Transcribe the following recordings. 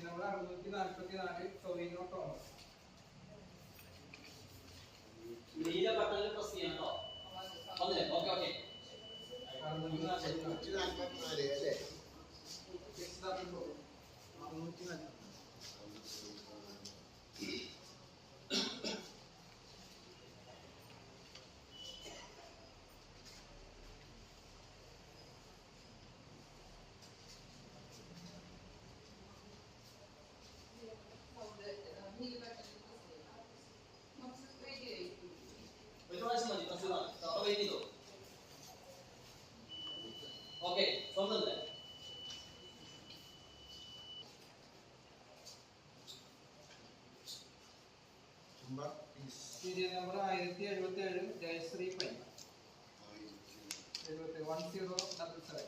നമ്മൾ 644 ടൊവിനോ ടോമ. നീല ബട്ടണിൽ പ്രസ് ചെയ്യണോ? വന്നില്ലേ? Okay okay. 644 അല്ലേ? 644. ഓക്കേ സ്വന്തല്ലേ? Serial number 1077 Jayashree Pai 1077.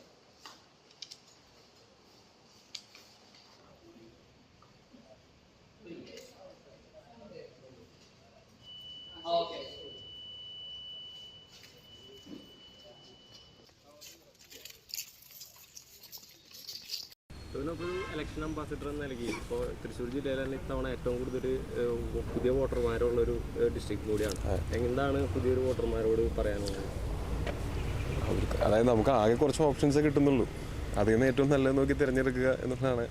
Okay ടൊവിനോക്ക് ഒരു ഇലക്ഷൻ അംബാസിഡർ എന്ന നിലയ്ക്ക് ഇപ്പോൾ തൃശ്ശൂർ ജില്ലയിൽ തന്നെ ഇത്തവണ ഏറ്റവും കൂടുതൽ പുതിയ വോട്ടർമാരുള്ളൊരു ഡിസ്ട്രിക്ട് കൂടിയാണ്. എന്താണ് പുതിയൊരു വോട്ടർമാരോട് പറയാനുള്ളത്? അതായത് നമുക്ക് ആകെ കുറച്ച് ഓപ്ഷൻസേ കിട്ടുന്നുള്ളൂ. അതിൽ നിന്ന് ഏറ്റവും നല്ലത് നോക്കി തിരഞ്ഞെടുക്കുക എന്നുള്ളതാണ്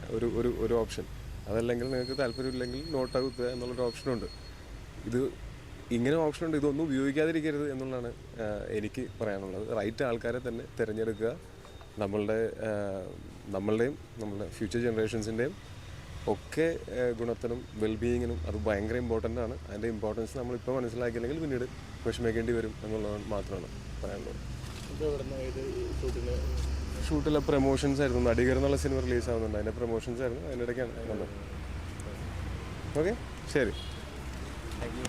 ഒരു ഓപ്ഷൻ. അതല്ലെങ്കിൽ നിങ്ങൾക്ക് താല്പര്യമില്ലെങ്കിൽ നോട്ട് കുത്തുക എന്നുള്ളൊരു ഓപ്ഷനുണ്ട്. ഇങ്ങനെ ഓപ്ഷനുണ്ട്, ഇതൊന്നും ഉപയോഗിക്കാതിരിക്കരുത് എന്നുള്ളതാണ് എനിക്ക് പറയാനുള്ളത്. റൈറ്റ് ആൾക്കാരെ തന്നെ തിരഞ്ഞെടുക്കുക. നമ്മളുടെയും നമ്മുടെ ഫ്യൂച്ചർ ജനറേഷൻസിൻ്റെയും ഒക്കെ ഗുണത്തിനും വെൽബീയിങ്ങിനും അത് ഭയങ്കര ഇമ്പോർട്ടൻ്റ് ആണ്. അതിൻ്റെ ഇമ്പോർട്ടൻസ് നമ്മളിപ്പോൾ മനസ്സിലാക്കിയില്ലെങ്കിൽ പിന്നീട് വിഷമിക്കേണ്ടി വരും എന്നുള്ളത് മാത്രമാണ് പറയാനുള്ളത്. ഷൂട്ടിലെ പ്രൊമോഷൻസ് ആയിരുന്നു. നടികർ എന്നുള്ള സിനിമ റിലീസ് ആവുന്നുണ്ട്, അതിൻ്റെ പ്രൊമോഷൻസ് ആയിരുന്നു. അതിൻ്റെ ഇടയ്ക്കാണ് വന്നത്. ഓക്കെ, ശരി, താങ്ക് യു.